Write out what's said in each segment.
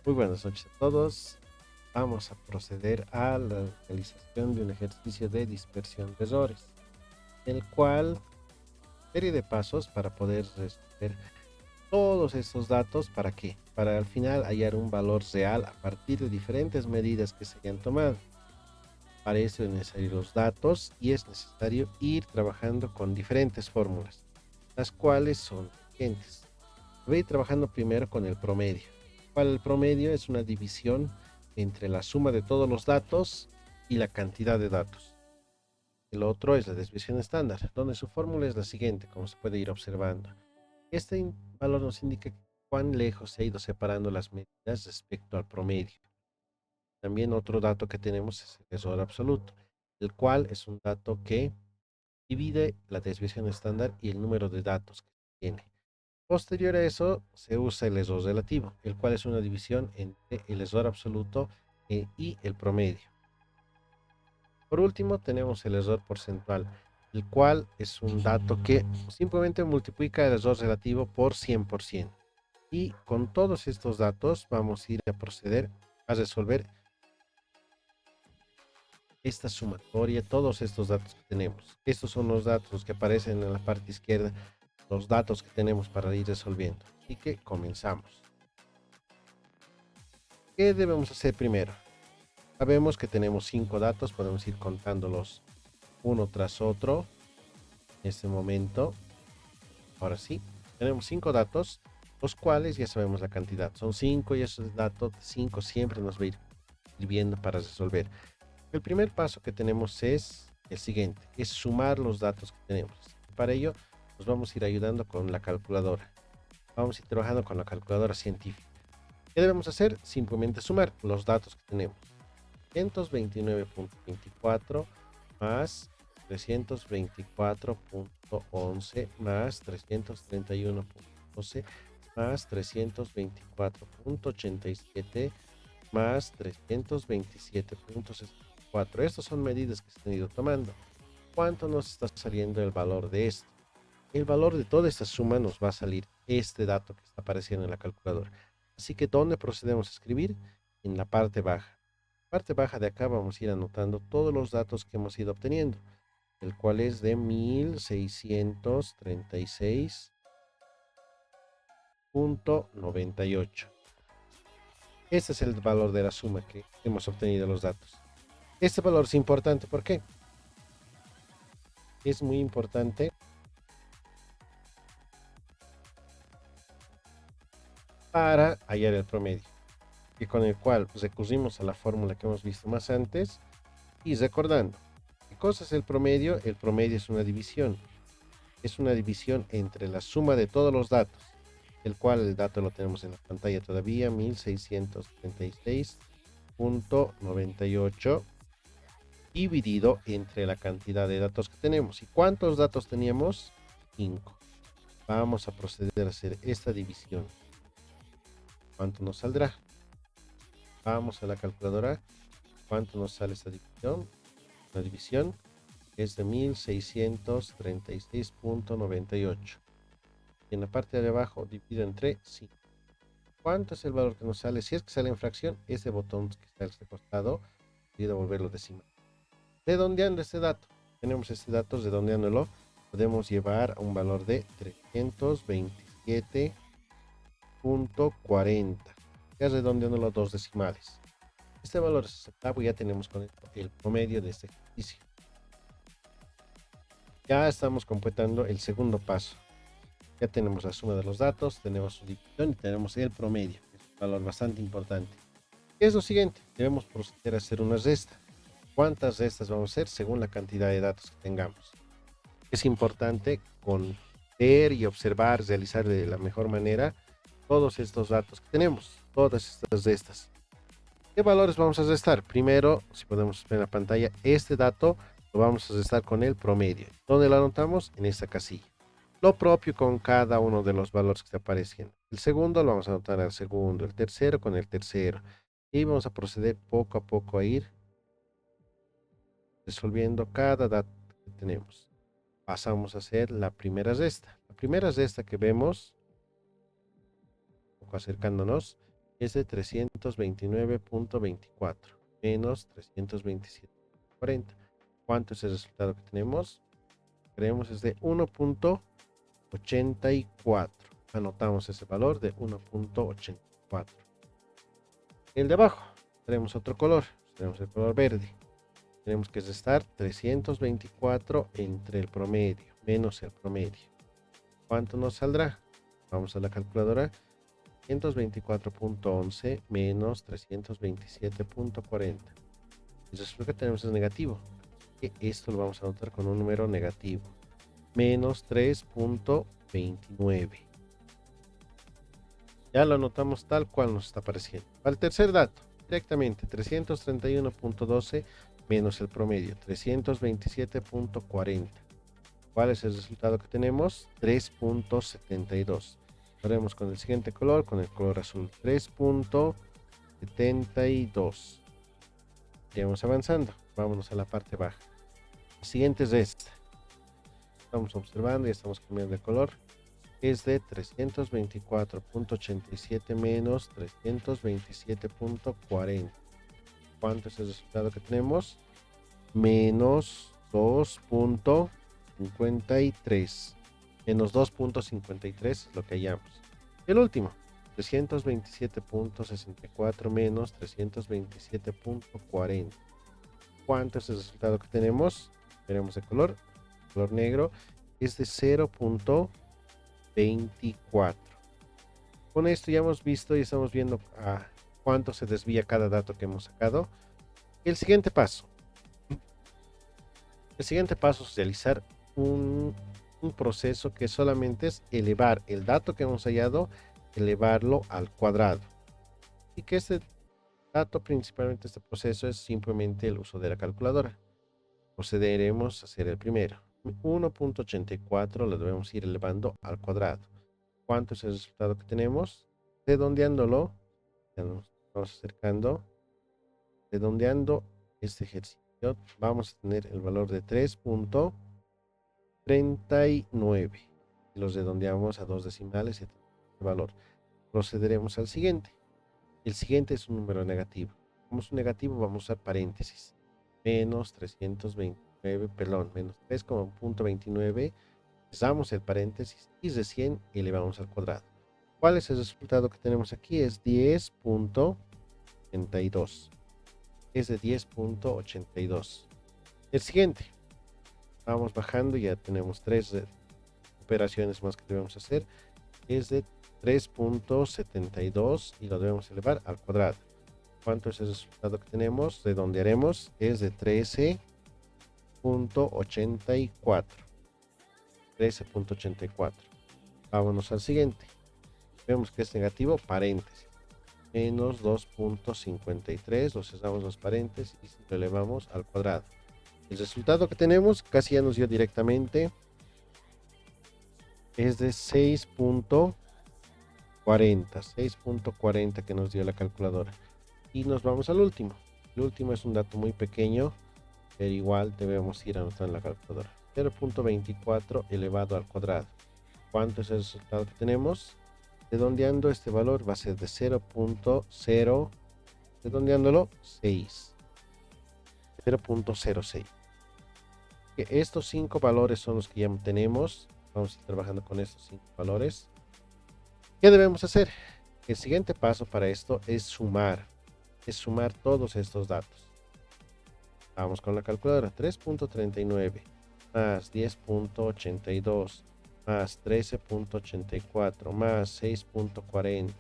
Muy buenas noches a todos. Vamos a proceder a la realización de un ejercicio de dispersión de errores, el cual serie de pasos para poder resolver todos estos datos. ¿Para qué? Para al final hallar un valor real a partir de diferentes medidas que se hayan tomado. Para eso es necesario los datos y es necesario ir trabajando con diferentes fórmulas, las cuales son las siguientes. Voy a ir trabajando primero con el promedio. ¿Cuál? El promedio es una división entre la suma de todos los datos y la cantidad de datos. El otro es la desviación estándar, donde su fórmula es la siguiente, como se puede ir observando. Este valor nos indica cuán lejos se ha ido separando las medidas respecto al promedio. También otro dato que tenemos es el error absoluto, el cual es un dato que divide la desviación estándar y el número de datos que tiene. Posterior a eso se usa el error relativo, el cual es una división entre el error absoluto y el promedio. Por último tenemos el error porcentual, el cual es un dato que simplemente multiplica el error relativo por 100%. Y con todos estos datos vamos a ir a proceder a resolver esta sumatoria, todos estos datos que tenemos. Estos son los datos que aparecen en la parte izquierda, los datos que tenemos para ir resolviendo. Así que comenzamos. ¿Qué debemos hacer primero? Sabemos que tenemos 5 datos, podemos ir contándolos uno tras otro en este momento. Ahora sí, tenemos 5 datos, los cuales ya sabemos la cantidad. Son 5 y esos datos 5 siempre nos va a ir sirviendo para resolver. El primer paso que tenemos es el siguiente, es sumar los datos que tenemos. Para ello nos vamos a ir ayudando con la calculadora. Vamos a ir trabajando con la calculadora científica. ¿Qué debemos hacer? Simplemente sumar los datos que tenemos. 329.24 más 324.11 más 331.12 más 324.87 más 327.64. Estas son medidas que se han ido tomando. ¿Cuánto nos está saliendo el valor de esto? El valor de toda esta suma nos va a salir este dato que está apareciendo en la calculadora. Así que, ¿dónde procedemos a escribir? En la parte baja. Parte baja de acá vamos a ir anotando todos los datos que hemos ido obteniendo, el cual es de 1636.98. Este es el valor de la suma que hemos obtenido los datos. Este valor es importante, ¿por qué? Es muy importante para hallar el promedio, y con el cual recurrimos a la fórmula que hemos visto más antes. Y recordando, ¿qué cosa es el promedio? El promedio es una división. Es una división entre la suma de todos los datos, el cual el dato lo tenemos en la pantalla todavía, 1636.98, dividido entre la cantidad de datos que tenemos. ¿Y cuántos datos teníamos? 5. Vamos a proceder a hacer esta división. ¿Cuánto nos saldrá? Vamos a la calculadora. ¿Cuánto nos sale esta división? La división es de 1636.98. Y en la parte de abajo dividido entre 5. ¿Cuánto es el valor que nos sale? Si es que sale en fracción, ese botón que está a este costado, y devolverlo decimal. Redondeando este dato, tenemos este dato, redondeándolo, podemos llevar a un valor de 327.40. Ya redondeándolo a dos decimales. Este valor es aceptable, ya tenemos con esto el promedio de este ejercicio. Ya estamos completando el segundo paso. Ya tenemos la suma de los datos, tenemos su división y tenemos el promedio, que es un valor bastante importante. ¿Qué es lo siguiente? Debemos proceder a hacer una resta. ¿Cuántas restas vamos a hacer? Según la cantidad de datos que tengamos. Es importante conocer y observar, realizar de la mejor manera todos estos datos que tenemos, todas estas restas. ¿Qué valores vamos a restar? Primero, si podemos ver en la pantalla, este dato lo vamos a restar con el promedio. ¿Dónde lo anotamos? En esta casilla. Lo propio con cada uno de los valores que está apareciendo. El segundo lo vamos a anotar al segundo, el tercero con el tercero. Y vamos a proceder poco a poco a ir resolviendo cada dato que tenemos. Pasamos a hacer la primera resta. La primera resta que vemos, un poco acercándonos, es de 329.24 menos 327.40. ¿Cuánto es el resultado que tenemos? Creemos es de 1.84. Anotamos ese valor de 1.84. El de abajo tenemos otro color, tenemos el color verde. Tenemos que restar 324 entre el promedio menos el promedio. ¿Cuánto nos saldrá? Vamos a la calculadora. 324.11 menos 327.40. El resultado que tenemos es negativo. Esto lo vamos a anotar con un número negativo. Menos 3.29. Ya lo anotamos tal cual nos está apareciendo. Al tercer dato, directamente 331.12 menos el promedio, 327.40. ¿Cuál es el resultado que tenemos? 3.72. Haremos con el siguiente color, con el color azul, 3.72. Seguimos avanzando. Vámonos a la parte baja. El siguiente es este. Estamos observando y estamos cambiando de color. Es de 324.87 menos 327.40. ¿Cuánto es el resultado que tenemos? Menos 2.53. Menos 2.53 es lo que hallamos. El último, 327.64 menos 327.40. ¿Cuánto es el resultado que tenemos? Veremos el color negro, es de 0.24. Con esto ya hemos visto y estamos viendo a cuánto se desvía cada dato que hemos sacado. El siguiente paso es realizar un proceso que solamente es elevar el dato que hemos hallado, elevarlo al cuadrado. Y que este dato, principalmente este proceso, es simplemente el uso de la calculadora. Procederemos a hacer el primero. 1.84 lo debemos ir elevando al cuadrado. ¿Cuánto es el resultado que tenemos? Redondeándolo, ya nos vamos acercando, redondeando este ejercicio, vamos a tener el valor de 3.39. Y los redondeamos a dos decimales y el valor. Procederemos al siguiente. El siguiente es un número negativo. Como es un negativo, vamos a usar paréntesis. Menos 329, perdón, menos 3.29. Cerramos el paréntesis y recién elevamos al cuadrado. ¿Cuál es el resultado que tenemos aquí? Es 10.82. Es de 10.82. El siguiente. Vamos bajando, ya tenemos tres operaciones más que debemos hacer. Es de 3.72 y lo debemos elevar al cuadrado. ¿Cuánto es el resultado que tenemos? Redondearemos, es de 13.84. 13.84. Vámonos al siguiente. Vemos que es negativo, paréntesis. Menos 2.53. Lo cerramos los paréntesis y lo elevamos al cuadrado. El resultado que tenemos casi ya nos dio directamente. Es de 6.40. 6.40 que nos dio la calculadora. Y nos vamos al último. El último es un dato muy pequeño, pero igual debemos ir anotando en la calculadora. 0.24 elevado al cuadrado. ¿Cuánto es el resultado que tenemos? Redondeando este valor va a ser de 0.0, redondeándolo 6. 0.06. Estos 5 valores son los que ya tenemos. Vamos a ir trabajando con estos 5 valores. ¿Qué debemos hacer? El siguiente paso para esto es sumar. Es sumar todos estos datos. Vamos con la calculadora. 3.39 más 10.82 más 13.84 más 6.40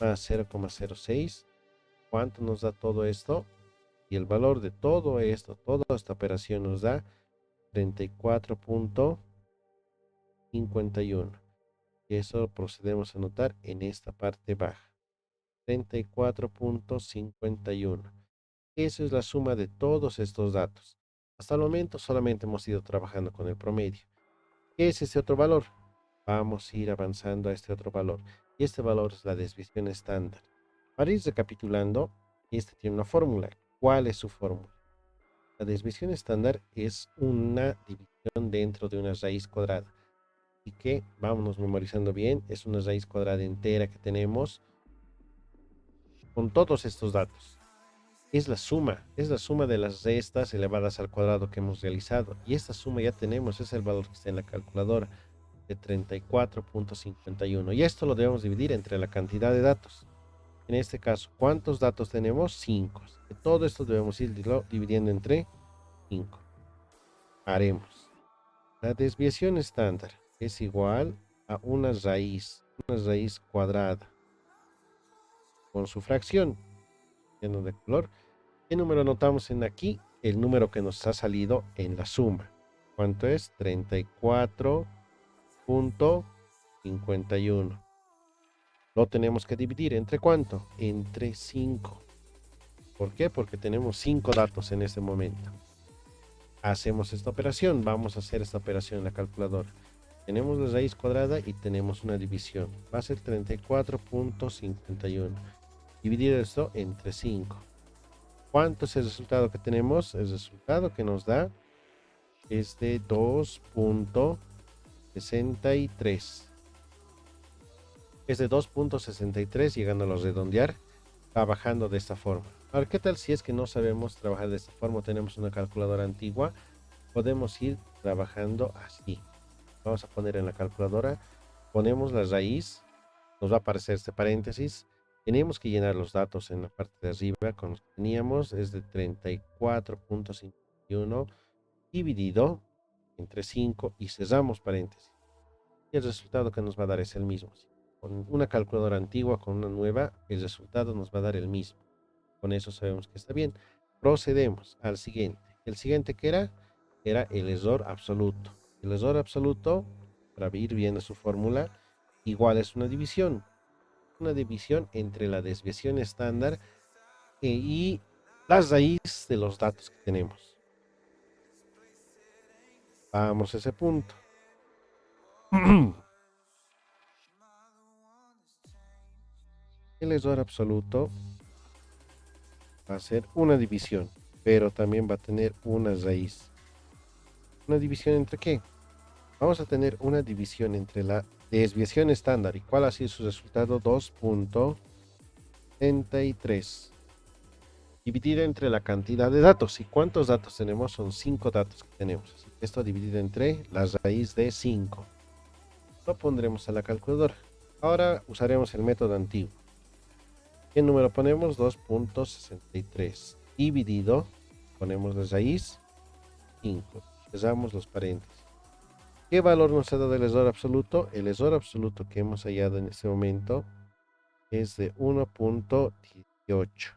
más 0.06. ¿Cuánto nos da todo esto? Y el valor de todo esto, toda esta operación nos da 34.51. Y eso procedemos a anotar en esta parte baja. 34.51. Esa es la suma de todos estos datos. Hasta el momento solamente hemos ido trabajando con el promedio. ¿Qué es este otro valor? Vamos a ir avanzando a este otro valor. Y este valor es la desviación estándar. Para ir recapitulando, este tiene una fórmula. ¿Cuál es su fórmula? La desviación estándar es una división dentro de una raíz cuadrada. Y que, vámonos memorizando bien, es una raíz cuadrada entera que tenemos con todos estos datos. Es la suma de las restas elevadas al cuadrado que hemos realizado. Y esta suma ya tenemos, es el valor que está en la calculadora de 34.51. Y esto lo debemos dividir entre la cantidad de datos. En este caso, ¿cuántos datos tenemos? 5. Todo esto debemos ir dividiendo entre 5. Haremos. La desviación estándar es igual a una raíz cuadrada con su fracción lleno de color. ¿Qué número anotamos en aquí? El número que nos ha salido en la suma. ¿Cuánto es? 34.51. Lo tenemos que dividir ¿entre cuánto? Entre 5. ¿Por qué? Porque tenemos 5 datos en este momento. Hacemos esta operación. Vamos a hacer esta operación en la calculadora. Tenemos la raíz cuadrada y tenemos una división. Va a ser 34.51. Dividir esto entre 5. ¿Cuánto es el resultado que tenemos? El resultado que nos da es de 2.63. Es de 2.63, llegándolo a redondear, trabajando de esta forma. Ahora, ¿qué tal si es que no sabemos trabajar de esta forma? Tenemos una calculadora antigua. Podemos ir trabajando así. Vamos a poner en la calculadora, ponemos la raíz, nos va a aparecer este paréntesis. Tenemos que llenar los datos en la parte de arriba con los que teníamos, es de 34.51 dividido entre 5 y cerramos paréntesis. Y el resultado que nos va a dar es el mismo. Con una calculadora antigua, con una nueva, el resultado nos va a dar el mismo. Con eso sabemos que está bien. Procedemos al siguiente. El siguiente que era el error absoluto. El error absoluto, para ir viendo su fórmula, igual es una división. Una división entre la desviación estándar y la raíz de los datos que tenemos. Vamos a ese punto. El error absoluto va a ser una división, pero también va a tener una raíz. ¿Una división entre qué? Vamos a tener una división entre la desviación estándar. ¿Y cuál ha sido su resultado? 2.33. Dividido entre la cantidad de datos. ¿Y cuántos datos tenemos? Son 5 datos que tenemos. Así que esto dividido entre la raíz de 5. Lo pondremos a la calculadora. Ahora usaremos el método antiguo. ¿Qué número ponemos? 2.63. Dividido, ponemos la raíz 5. Cerramos los paréntesis. ¿Qué valor nos ha dado el error absoluto? El error absoluto que hemos hallado en este momento es de 1.18.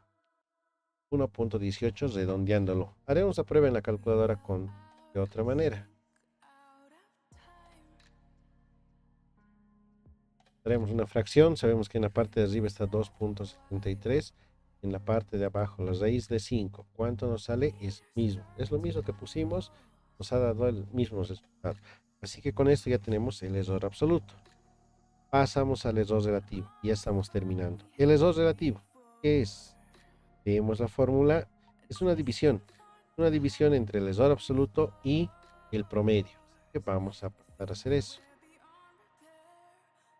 1.18 redondeándolo. Haremos la prueba en la calculadora de otra manera. Haremos una fracción. Sabemos que en la parte de arriba está 2.73. En la parte de abajo la raíz de 5. ¿Cuánto nos sale? Es mismo. Es lo mismo que pusimos. Nos ha dado el mismo resultado. Así que con esto ya tenemos el error absoluto. Pasamos al error relativo. Ya estamos terminando. El error relativo, ¿qué es? Vemos la fórmula. Es una división. Una división entre el error absoluto y el promedio. Así que vamos a pasar a hacer eso.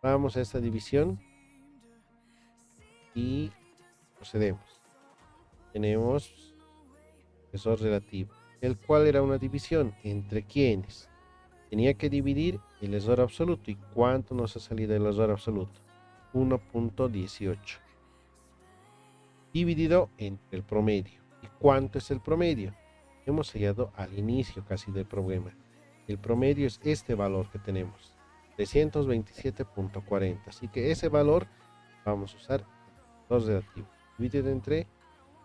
Vamos a esta división y procedemos. Tenemos error relativo, el cual era una división entre quienes tenía que dividir el error absoluto. ¿Y cuánto nos ha salido el error absoluto? 1.18 dividido entre el promedio. ¿Y cuánto es el promedio? Hemos hallado al inicio casi del problema. El promedio es este valor que tenemos, 327.40. Así que ese valor vamos a usar el relativo dividido entre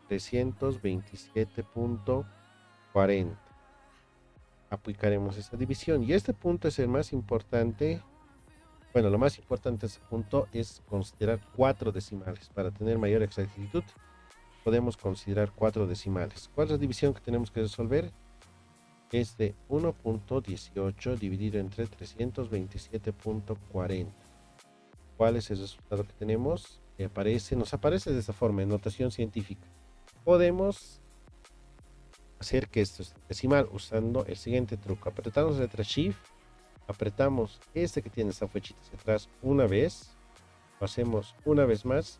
327.40. Aplicaremos esta división y este punto es el más importante. Bueno, lo más importante de este punto es considerar 4 decimales. Para tener mayor exactitud podemos considerar 4 decimales. ¿Cuál es la división que tenemos que resolver? Es de 1.18 dividido entre 327.40. ¿Cuál es el resultado que tenemos? Nos aparece de esta forma en notación científica. Podemos hacer que esto es decimal usando el siguiente truco. Apretamos la letra Shift, apretamos este que tiene esta flechita hacia atrás una vez, lo hacemos una vez más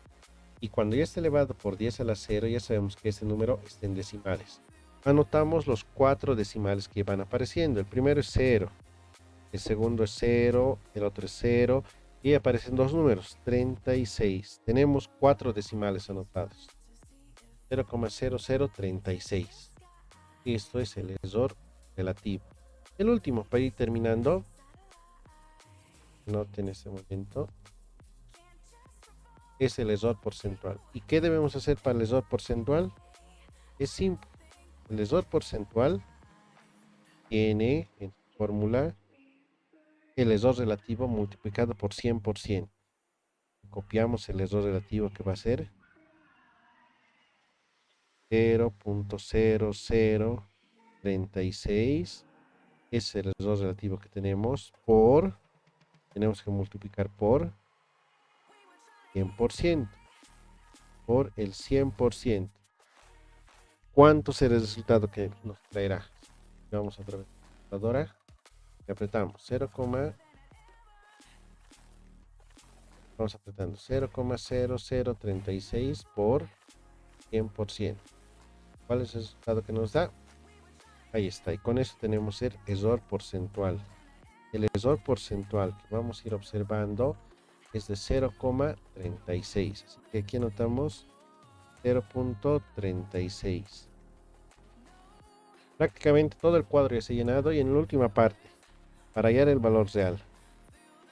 Y cuando ya esté elevado por 10 a la 0, ya sabemos que este número está en decimales. Anotamos los 4 decimales que van apareciendo. El primero es 0, el segundo es 0, el otro es 0, y aparecen dos números, 36. Tenemos 4 decimales anotados. 0,0036. Esto es el error relativo. El último, para ir terminando, noten en este momento, es el error porcentual. ¿Y qué debemos hacer para el error porcentual? Es simple. El error porcentual tiene en su fórmula el error relativo multiplicado por 100%. Copiamos el error relativo que va a ser 0,0036. Es el error relativo que tenemos tenemos que multiplicar por 100%, por el 100%. ¿Cuánto será el resultado que nos traerá? Vamos a través de la computadora y apretamos 0, vamos apretando 0,0036 por 100%. ¿Cuál es el resultado que nos da? Ahí está. Y con eso tenemos el error porcentual. El error porcentual que vamos a ir observando es de 0,36. Así que aquí anotamos 0,36. Prácticamente todo el cuadro ya se ha llenado y en la última parte, para hallar el valor real.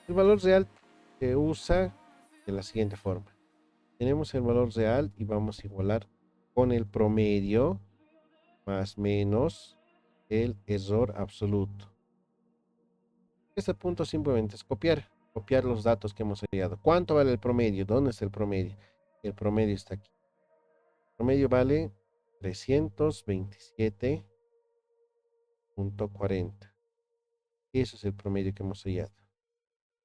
El valor real se usa de la siguiente forma. Tenemos el valor real y vamos a igualar con el promedio más menos el error absoluto. Este punto simplemente es copiar los datos que hemos hallado. ¿Cuánto vale el promedio? ¿Dónde está el promedio? El promedio está aquí. El promedio vale 327,40. Eso es el promedio que hemos hallado.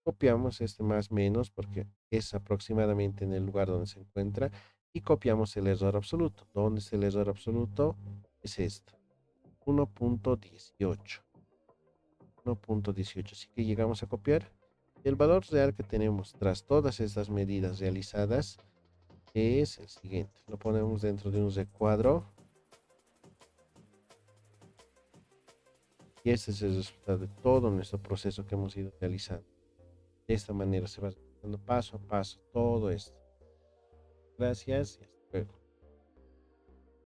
Copiamos este más menos porque es aproximadamente en el lugar donde se encuentra y copiamos el error absoluto. ¿Dónde es el error absoluto? Es esto, 1,18. 1,18. Así que llegamos a copiar. El valor real que tenemos tras todas estas medidas realizadas es el siguiente. Lo ponemos dentro de un recuadro y este es el resultado de todo nuestro proceso que hemos ido realizando. De esta manera se va dando paso a paso todo esto. Gracias y hasta luego.